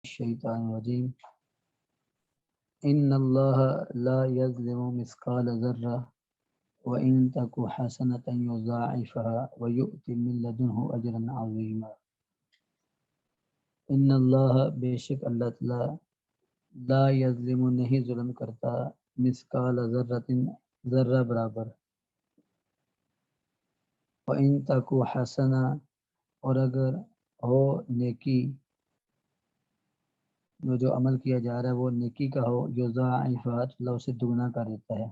الشیطان الرجیم ان اللہ لا یظلم مثقال ذرہ وان تک حسنۃ یضاعفها ویؤت من لدنہ اجرا عظیما۔ ان اللہ بے شک اللہ تعالی لا یظلم نہیں ظلم کرتا مثقال ذرۃ ذرہ برابر، وان تک حسنہ اور اگر ہو نیکی، جو عمل کیا جا رہا ہے وہ نیکی کا ہو، یضاعفها اللہ اسے دگنا کر دیتا ہے،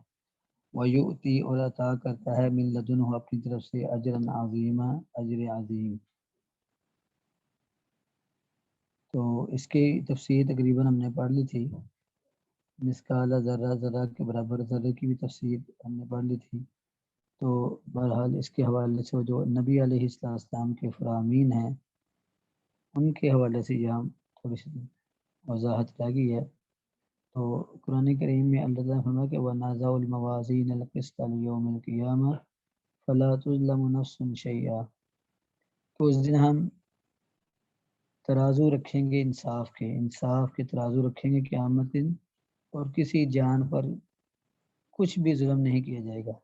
ویؤتی اور عطا کرتا ہے من لدنہ اپنی طرف سے اجرا عظیما اجر عظیم۔ تو اس کی تفسیر تقریباً ہم نے پڑھ لی تھی، مثقال ذرہ ذرہ کے برابر، ذرے کی بھی تفسیر ہم نے پڑھ لی تھی۔ تو بہرحال اس کے حوالے سے جو نبی علیہ السلام کے فرامین ہیں ان کے حوالے سے یہاں تھوڑی سی وضاحت رہ گئی ہے۔ تو قرآن کریم میں اللہ تعالیٰ نے فرمایا کہ وَنَضَعُ الْمَوَازِينَ الْقِسْطَ لِيَوْمِ الْقِيَامَةِ فَلَا تُظْلَمُ نَفْسٌ شَيْئًا، تو اس دن ہم ترازو رکھیں گے انصاف کے ترازو رکھیں گے قیامت دن، اور کسی جان پر کچھ بھی ظلم نہیں کیا جائے گا۔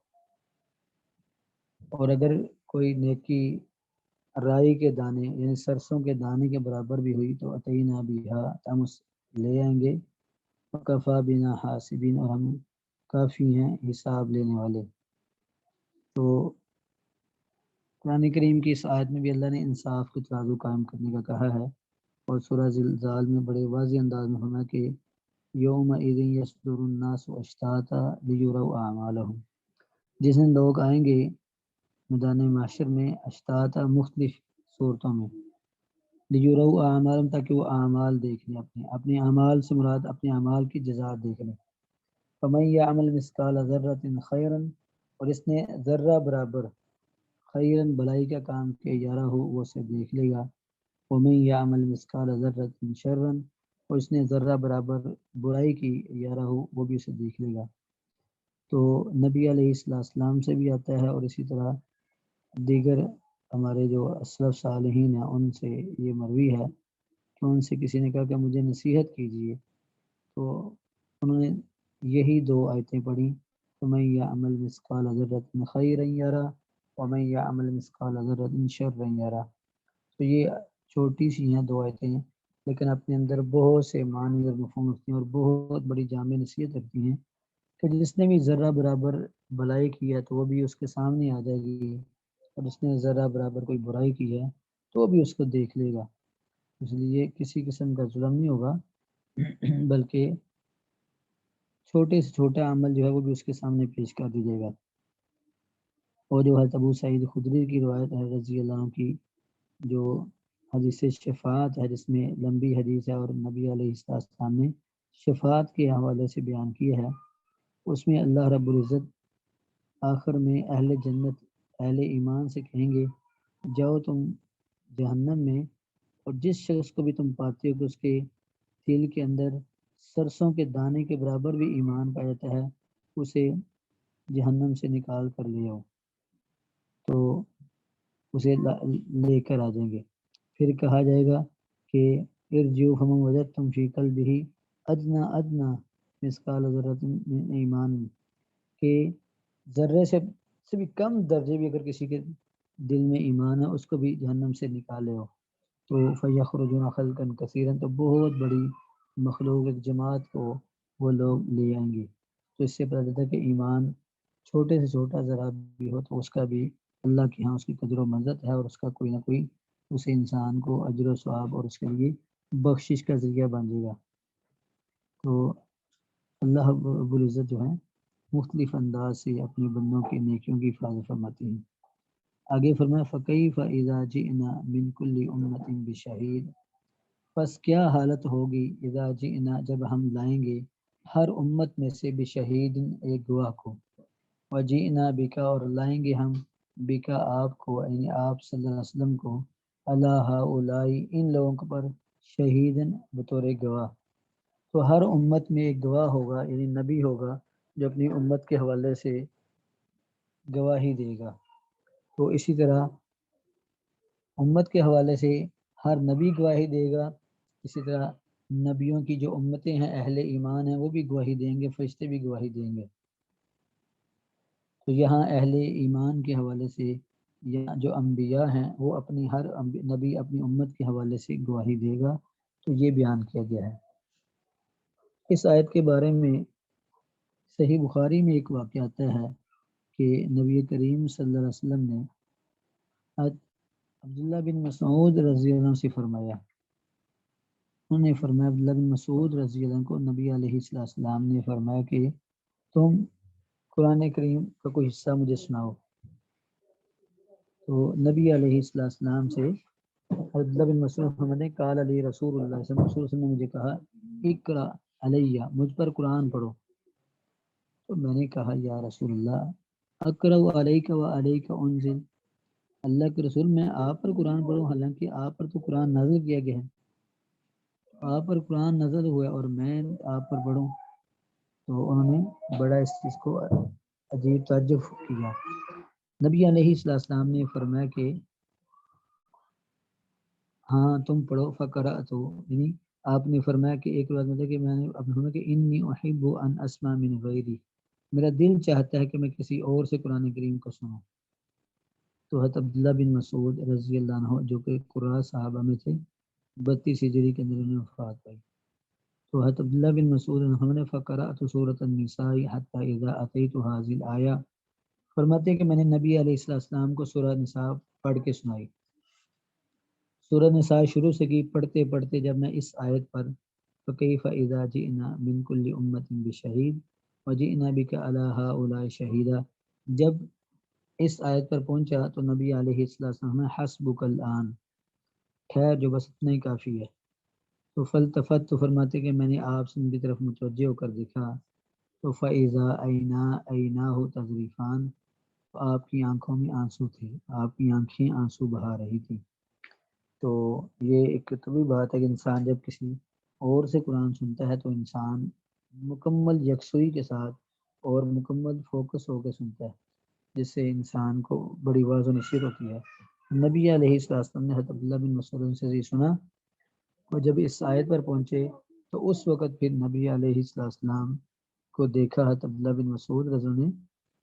اور اگر کوئی نیکی رائی کے دانے یعنی سرسوں کے دانے کے برابر بھی ہوئی تو اتینا بہا، ہم اس لے آئیں گے، وکفا بنا حاسبین، اور ہم کافی ہیں حساب لینے والے۔ تو قرآن کریم کی اس آیت میں بھی اللہ نے انصاف کے ترازو قائم کرنے کا کہا ہے، اور سورہ زلزال میں بڑے واضح انداز میں فرمایا کہ یومئذ یصدر الناس اشتاتا لیروا اعمالهم، جس دن لوگ آئیں گے میدان معاشر میں اشتاتا مختلف صورتوں میں، لیروا اعمالهم تاکہ وہ اعمال دیکھ لیں، اپنے اعمال سے مراد اپنے اعمال کی جزا دیکھ لیں۔ فمن یعمل مثقال ذرۃ خیرا، اور اس نے ذرہ برابر خیرن بھلائی کا کام کیا یارہ ہو وہ اسے دیکھ لے گا، ومن یعمل مثقال ذرۃ شرا، اور اس نے ذرہ برابر برائی کی یارہ ہو وہ بھی اسے دیکھ لے گا۔ تو نبی علیہ السلام سے بھی آتا ہے، اور اسی طرح دیگر ہمارے جو اسلف صالحین ہیں ان سے یہ مروی ہے کہ ان سے کسی نے کہا کہ مجھے نصیحت کیجیے، تو انہوں نے یہی دو آیتیں پڑھی، فمن یعمل مثقال ذرۃ خیرا یرہ ومن یعمل مثقال ذرۃ شرا یرہ۔ تو یہ چھوٹی سی ہیں دو آیتیں، لیکن اپنے اندر بہت سے معنی اور مفہوم رکھتی ہیں اور بہت بڑی جامع نصیحت رکھتی ہیں کہ جس نے بھی ذرہ برابر بھلائی کی ہے تو وہ بھی اس کے سامنے آ جائے گی، اور جس نے ذرہ برابر کوئی برائی کی ہے تو وہ بھی اس کو دیکھ لے گا۔ اس لیے کسی قسم کا ظلم نہیں ہوگا، بلکہ چھوٹے سے چھوٹا عمل جو ہے وہ بھی اس کے سامنے پیش کر دی جائے گا۔ اور جو حضرت ابو سعید خدری کی روایت ہے رضی اللہ عنہ کی، جو حدیث شفاعت ہے جس میں لمبی حدیث ہے، اور نبی علیہ السلام نے شفاعت کے حوالے سے بیان کیا ہے، اس میں اللہ رب العزت آخر میں اہل جنت اہل ایمان سے کہیں گے جاؤ تم جہنم میں، اور جس شخص کو بھی تم پاتے ہو کہ اس کے دل کے اندر سرسوں کے دانے کے برابر بھی ایمان پایا جاتا ہے، اسے جہنم سے نکال کر لے آؤ، تو اسے لے کر آ جائیں گے۔ پھر کہا جائے گا کہ ارجعوا فمن وجدتم فی قلبہ ادنی مثقال ذرۃ من ایمان، کہ ذرے سے بھی کم درجے بھی اگر کسی کے دل میں ایمان ہے اس کو بھی جہنم سے نکالے ہو، تو فیخرجون خلقا کثیرا، تو بہت بڑی مخلوق ایک جماعت کو وہ لوگ لے آئیں گے۔ تو اس سے پتہ چلتا ہے کہ ایمان چھوٹے سے چھوٹا ذرا بھی ہو تو اس کا بھی اللہ کے ہاں اس کی قدر و منزلت ہے، اور اس کا کوئی نہ کوئی اس انسان کو اجر و ثواب اور اس کے لیے بخشش کا ذریعہ بن جائے گا۔ تو اللہ رب العزت جو ہے مختلف انداز سے اپنے بندوں کی نیکیوں کی حفاظت فرماتے ہیں۔ آگے فرمایا فَكَيْفَ إِذَا جِئْنَا مِنْ كُلِّ أُمَّةٍ بِشَهِيدٍ، پس کیا حالت ہوگی اذا جئنا جب ہم لائیں گے ہر امت میں سے بشہید ایک گواہ کو، وجئنا بکا اور لائیں گے ہم بکا آپ کو یعنی آپ صلی اللہ علیہ وسلم کو، علی ہؤلاء ان لوگوں پر شہیدن بطور گواہ۔ تو ہر امت میں ایک گواہ ہوگا یعنی نبی ہوگا جو اپنی امت کے حوالے سے گواہی دے گا، تو اسی طرح امت کے حوالے سے ہر نبی گواہی دے گا، اسی طرح نبیوں کی جو امتیں ہیں اہل ایمان ہیں وہ بھی گواہی دیں گے، فرشتے بھی گواہی دیں گے۔ تو یہاں اہل ایمان کے حوالے سے یا جو انبیاء ہیں وہ اپنی ہر نبی اپنی امت کے حوالے سے گواہی دے گا، تو یہ بیان کیا گیا ہے۔ اس آیت کے بارے میں صحیح بخاری میں ایک واقعہ آتا ہے کہ نبی کریم صلی اللہ علیہ وسلم نے عبداللہ بن مسعود رضی اللہ عنہ سے فرمایا، انہوں نے فرمایا، عبداللہ بن مسعود رضی اللہ عنہ کو نبی علیہ السلام نے فرمایا کہ تم قرآن کریم کا کوئی حصہ مجھے سناؤ۔ تو نبی علیہ السلام سے عبداللہ بن مسعود فرماتے ہیں، قال علی رسول اللہ صلی اللہ علیہ وسلم نے مجھے کہا، اقرا علیہ، مجھ پر قرآن پڑھو۔ تو میں نے کہا، یا رسول اللہ، اقرا علیک و علیک انزل، اللہ کے رسول میں آپ پر قرآن پڑھوں حالانکہ آپ پر تو قرآن نازل کیا گیا ہے، آپ پر قرآن نازل ہوا اور میں آپ پر پڑھوں؟ تو انہوں نے بڑا اس چیز کو عجیب تعجب کیا۔ نبی علیہ السلام نے فرمایا کہ ہاں تم پڑھو، فقرا، تو یعنی آپ نے فرمایا کہ ایک بات مطلب کہ میں نے فرمایا کہ انی احب ان اسمع من غیری، میرا دل چاہتا ہے کہ میں کسی اور سے قرآن کریم کو سنوں۔ تو حضرت عبداللہ بن مسعود رضی اللہ عنہ جو کہ قراء صحابہ میں تھے، 32 ہجری کے اندر انہوں نے وفات پائی۔ تو حضرت عبداللہ بن مسعود ہم نے فقرأت سورۃ النساء حتی اذا اتیت هذه الآیہ، فرماتے ہیں کہ میں نے نبی علیہ السلام کو سورہ نساء پڑھ کے سنائی۔ سورہ نساء شروع سے کی، پڑھتے پڑھتے جب میں اس آیت پر فکیف اذا جئنا من کل امۃ بشہید وجئنا بک علی ہؤلاء شہیدا، جب اس آیت پر پہنچا تو نبی علیہ السلام نے حسبک الآن، خیر جو بس اتنا ہی کافی ہے۔ تو فلتفت، تو فرماتے کہ میں نے آپ سے ان کی طرف متوجہ ہو کر دیکھا، تو فَإِذَا عَيْنَاهُ تَذْرِفَانِ، تو آپ کی آنکھوں میں آنسو تھے، آپ کی آنکھیں آنسو بہا رہی تھی۔ تو یہ ایک طبی بات ہے کہ انسان جب کسی اور سے قرآن سنتا ہے تو انسان مکمل یکسوئی کے ساتھ اور مکمل فوکس ہو کے سنتا ہے، جس سے انسان کو بڑی واضح و نصیحت ہوتی ہے۔ نبی علیہ السلام نے حضرت عبداللہ بن مسعود سے سنا، اور جب اس آیت پر پہنچے تو اس وقت پھر نبی علیہ السلام کو دیکھا حضرت عبداللہ بن مسعود رضی اللہ عنہ نے،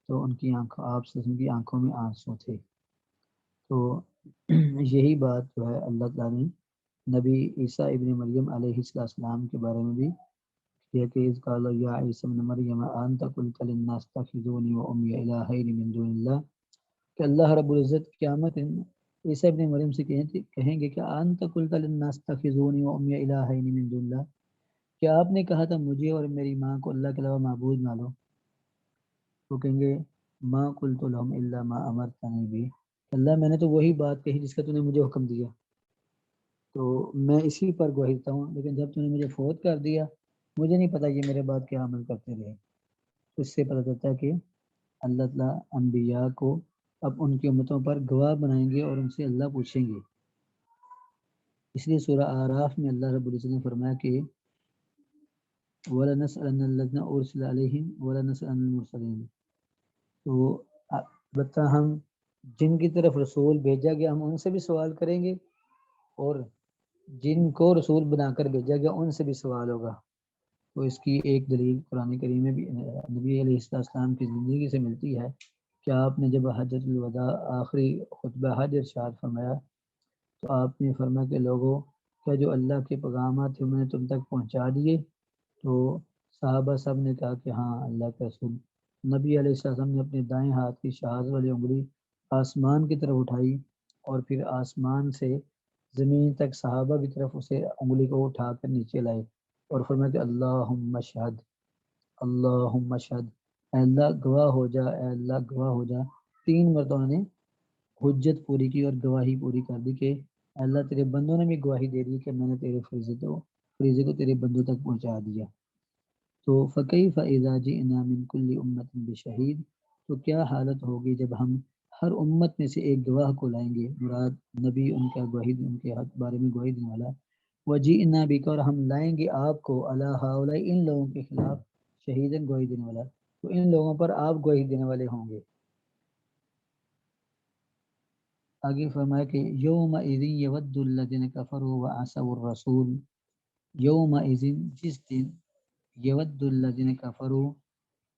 تو ان کی آنکھوں، آپ سے ان کی آنکھوں میں آنسو تھے۔ تو یہی بات جو ہے اللہ تعالیٰ نے نبی عیسیٰ ابن مریم علیہ السلام کے بارے میں بھی کیا کہ اذ قال یا عیسی ابن مریم انت قلت للناس اتخذونی وامی الہین من دون اللہ، کہ اللہ رب العزت قیامت عیسیٰ ابن مریم سے کہیں گے کہ انت قلت للناس اتخذونی وامی الہین من دون اللہ، کیا آپ نے کہا تھا مجھے اور میری ماں کو اللہ کے علاوہ معبود نہ لو؟ وہ کہیں گے ما قلت لهم الا ما امرتنی به، اللہ میں نے تو وہی بات کہی جس کا تو نے مجھے حکم دیا، تو میں اسی پر گواہی دیتا ہوں، لیکن جب تو نے مجھے فوت کر دیا مجھے نہیں پتا یہ میرے بعد کیا عمل کرتے رہے۔ تو اس سے پتہ چلتا ہے کہ اللہ تعالیٰ انبیاء کو اب ان کی امتوں پر گواہ بنائیں گے اور ان سے اللہ پوچھیں گے۔ اس لیے سورہ اعراف میں اللہ رب العزت نے فرمایا کہ وَلَنَسْأَلَنَّ الَّذِينَ أُرْسِلَ عَلَيْهِمْ وَلَنَسْأَلَنَّ الْمُرْسَلِينَ، تو البتہ ہم جن کی طرف رسول بھیجا گیا ہم ان سے بھی سوال کریں گے، اور جن کو رسول بنا کر بھیجا گیا ان سے بھی سوال ہوگا۔ تو اس کی ایک دلیل قرآن کریم میں بھی نبی علیہ السلام کی زندگی سے ملتی ہے کہ آپ نے جب حجۃ الوداع آخری خطبہ حج ارشاد فرمایا تو آپ نے فرمایا کہ لوگوں، کیا جو اللہ کے پیغامات تھے میں نے تم تک پہنچا دیے؟ تو صحابہ سب نے کہا کہ ہاں اللہ کے رسول۔ نبی علیہ السلام نے اپنے دائیں ہاتھ کی شہادت والی انگلی آسمان کی طرف اٹھائی اور پھر آسمان سے زمین تک صحابہ کی طرف اسے انگلی کو اٹھا کر نیچے لائے اور فرمایا کہ اللہم اشہد، اللہم اشہد، اے اللہ گواہ ہو جا، اے اللہ گواہ ہو جا۔ 3 مرتبہ انہوں نے حجت پوری کی اور گواہی پوری کر دی کہ اللہ تیرے بندوں نے بھی گواہی دے دی کہ میں نے تیرے فریضے کو تیرے بندوں تک پہنچا دیا۔ تو فکیف اذا جئنا من کل امۃ بشہید، تو کیا حالت ہوگی جب ہم ہر امت میں سے ایک گواہ کو لائیں گے، مراد نبی ان کا گواہی، ان کے بارے میں گواہی دینے والا، وجئنا بک، اور ہم لائیں گے آپ کو، علی ہؤلاء، ان لوگوں کے خلاف، شہیداً گواہی دینے والا، تو ان لوگوں پر آپ گواہی دینے والے ہوں گے۔ آگے فرمایا کہ یومئذ یود الذین کفروا وعصوا الرسول، یوم اذن جس دن یود الذین کفروا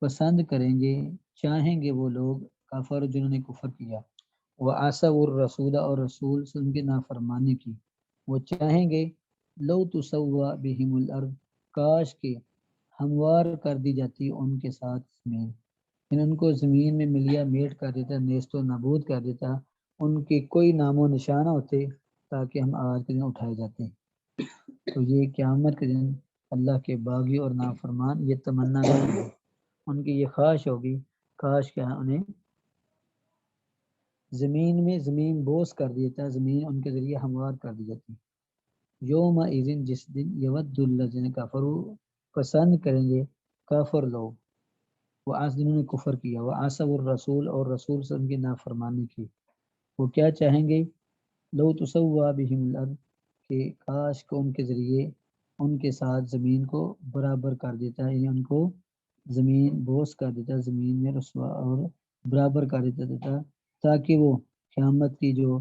پسند کریں گے چاہیں گے وہ لوگ کافر جنہوں نے کفر کیا، وعصوا الرسول اور رسول سے ان کی نافرمانی کی، وہ چاہیں گے لو تسوا بہم الارض کاش کہ ہموار کر دی جاتی ان کے ساتھ زمین، ان کو زمین میں ملیا میٹ کر دیتا، نیست و نابود کر دیتا، ان کے کوئی نام و نشانہ ہوتے تاکہ ہم آج کے دن اٹھائے جاتے۔ تو یہ قیامت کے دن اللہ کے باغی اور نافرمان یہ تمنا کریں گے، ان کی یہ خواہش ہوگی کاش کہ انہیں زمین میں زمین بوس کر دیتا، زمین ان کے ذریعے ہموار کر دی جاتی۔ یوم ایذن جس دن یود الذین کفروا پسند کریں گے کافر لوگ، وہ آج جنہوں نے کفر کیا، وہ عصوا الرسول اور رسول سے ان کی نافرمانی کی، وہ کیا چاہیں گے لو تسوا بہم الارض کہ کاش کو ان کے ذریعے ان کے ساتھ زمین کو برابر کر دیتا، یعنی ان کو زمین بوس کر دیتا، زمین میں رسوا اور برابر کر دیتا تاکہ وہ قیامت کی جو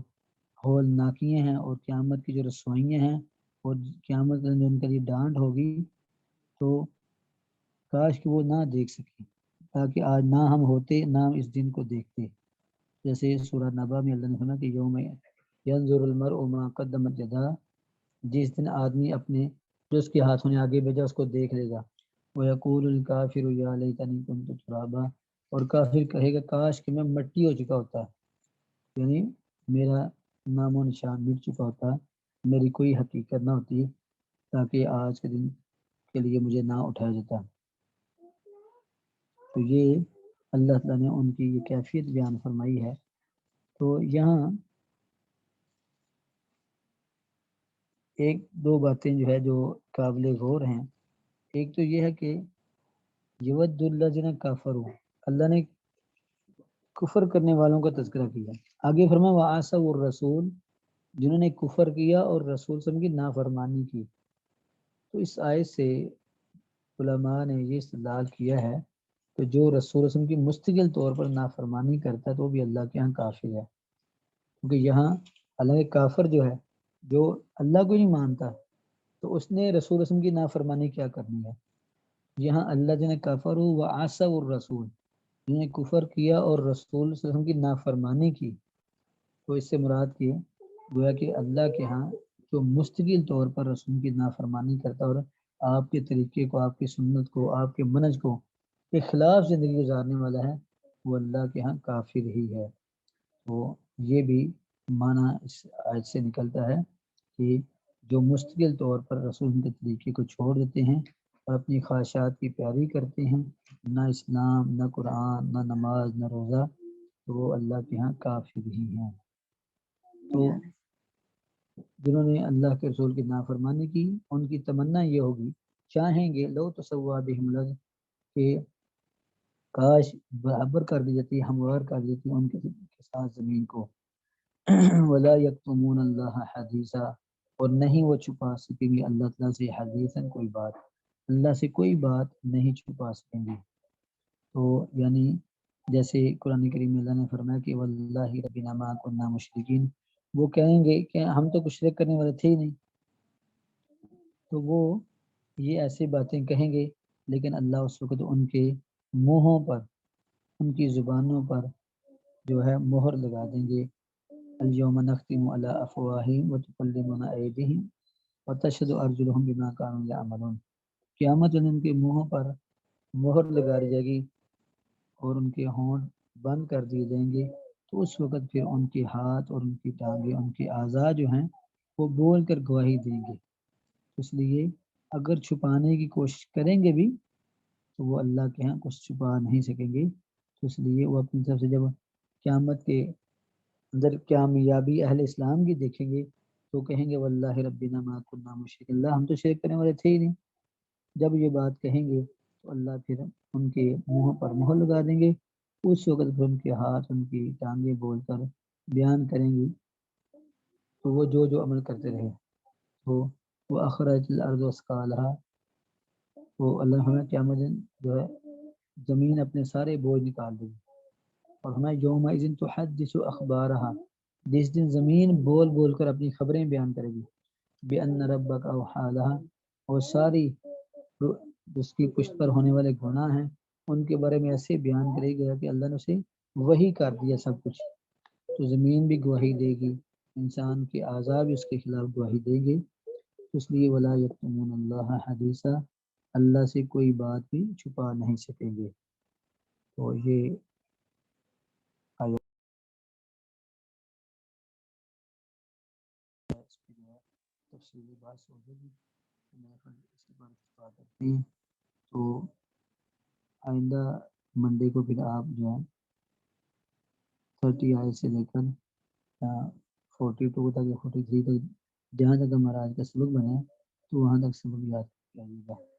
ہول ناکیاں ہیں اور قیامت کی جو رسوائیاں ہیں اور قیامت میں جو ان کے لیے ڈانٹ ہوگی تو کاش کہ وہ نہ دیکھ سکیں، تاکہ آج نہ ہم ہوتے نہ ہم اس دن کو دیکھتے۔ جیسے سورہ نبا میں اللہ نے فرمایا کہ یوم ینظر المرء ما قدمت یداہ، جس دن آدمی اپنے جو اس کے ہاتھوں نے آگے بھیجا اس کو دیکھ لے گا، وَيَقُولُ الْكَافِرُ يَا لَيْتَنِي كُنتُ تُرَابًا، اور کافر کہے گا کاش کہ میں مٹی ہو چکا ہوتا، یعنی میرا نام و نشان مٹ چکا ہوتا، میری کوئی حقیقت نہ ہوتی تاکہ آج کے دن کے لیے مجھے نہ اٹھایا جاتا۔ تو یہ اللہ تعالیٰ نے ان کی یہ کیفیت بیان فرمائی ہے۔ تو یہاں ایک دو باتیں جو ہے جو قابل غور ہیں، ایک تو یہ ہے کہ یود الذین کفروا، اللہ نے کفر کرنے والوں کا تذکرہ کیا، آگے فرمایا وعصوا الرسول جنہوں نے کفر کیا اور رسول صلی اللہ علیہ وسلم کی نافرمانی کی۔ تو اس آیت سے علماء نے یہ استدلال کیا ہے کہ جو رسول صلی اللہ علیہ وسلم کی مستقل طور پر نافرمانی کرتا ہے تو وہ بھی اللہ کے ہاں کافر ہے، کیونکہ یہاں اللہ کے کافر جو ہے جو اللہ کو نہیں مانتا تو اس نے رسول صلی اللہ علیہ وسلم کی نافرمانی کیا کرنی ہے۔ یہاں اللہ جن کفروا وعصوا الرسول، جنہوں نے کفر کیا اور رسول صلی اللہ علیہ وسلم کی نافرمانی کی، تو اس سے مراد کی گویا کہ اللہ کے ہاں جو مستقل طور پر رسول کی نافرمانی کرتا اور آپ کے طریقے کو، آپ کی سنت کو، آپ کے منہج کو کے خلاف زندگی گزارنے والا ہے، وہ اللہ کے ہاں کافر ہی ہے۔ تو یہ بھی معنی اس آیت سے نکلتا ہے کہ جو مستقل طور پر رسول کے طریقے کو چھوڑ دیتے ہیں اور اپنی خواہشات کی پیروی کرتے ہیں، نہ اسلام، نہ قرآن، نہ نماز، نہ روزہ، تو وہ اللہ کے ہاں کافر ہی ہیں۔ تو جنہوں نے اللہ کے رسول کی نافرمانی کی ان کی تمنا یہ ہوگی، چاہیں گے لو تسوا بہم الارض کہ کاش برابر کر دی جاتی، ہموار کر دی جاتی ان کے ساتھ زمین کو، ولا یکتمون اللہ حدیثا، اور نہیں وہ چھپا سکیں گے اللہ تعالیٰ سے حدیثاً کوئی بات، اللہ سے کوئی بات نہیں چھپا سکیں گے۔ تو یعنی جیسے قرآن کریم میں اللہ نے فرمایا کہ واللہ ربنا ما کنا مشرکین، وہ کہیں گے کہ ہم تو کچھ شرک کرنے والے تھے ہی نہیں، تو وہ یہ ایسی باتیں کہیں گے، لیکن اللہ اس وقت ان کے منہوں پر، ان کی زبانوں پر جو ہے مہر لگا دیں گے، الیوم نختم علی افواہہم وتکلمنا ایدیہم وتشہد ارجلہم بما کانوا یعملون، قیامت میں ان کے منہوں پر مہر لگا دی جائے گی اور ان کے ہونٹ بند کر دیے جائیں گے، تو اس وقت پھر ان کے ہاتھ اور ان کی ٹانگیں، ان کے اعضاء جو ہیں وہ بول کر گواہی دیں گے۔ اس لیے اگر چھپانے کی کوشش کریں گے بھی تو وہ اللہ کے ہاں کچھ چھپا نہیں سکیں گے، تو اس لیے وہ اپنی طرف سے جب قیامت کے اندر کامیابی اہل اسلام کی دیکھیں گے تو کہیں گے واللہ ربنا ما کنا مشرکین، اللہ ہم تو شرک کرنے والے تھے ہی نہیں۔ جب یہ بات کہیں گے تو اللہ پھر ان کے منہ پر مہر لگا دیں گے، اس وقت پھر ان کے ہاتھ، ان کی ٹانگیں بول کر بیان کریں گی، تو وہ جو جو عمل کرتے رہے، تو وہ اخرجت الارض اثقالہا، وہ اللہ ہمیں قیامت دن جو ہے زمین اپنے سارے بوجھ نکال دے گی، اور ہمیں یومئذ تحدث اخبارہا، جس دن زمین بول بول کر اپنی خبریں بیان کرے گی، بأن ربک اوحی لہا، اور ساری جس کی پشت پر ہونے والے گناہ ہیں ان کے بارے میں ایسے بیان کرے گا کہ اللہ نے اسے وہی کر دیا سب کچھ. تو زمین بھی گواہی دے گی، انسان کے اعضاء بھی اس کے خلاف گواہی دیں گے. اس لیے ولا یکتمون اللہ حدیثا، اللہ سے کوئی بات بھی چھپا نہیں سکیں گے. تو یہ تفصیلی بات ہوگی، اس کے بعد بات کرتے ہیں. تو آئندہ منڈے کو پھر آپ جو ہے 30 آئے سے لے کر 42 تک یا 43 تک جہاں تک ہمارا آج کا سبق بنا ہے تو وہاں تک سبق یاد کیجیے گا.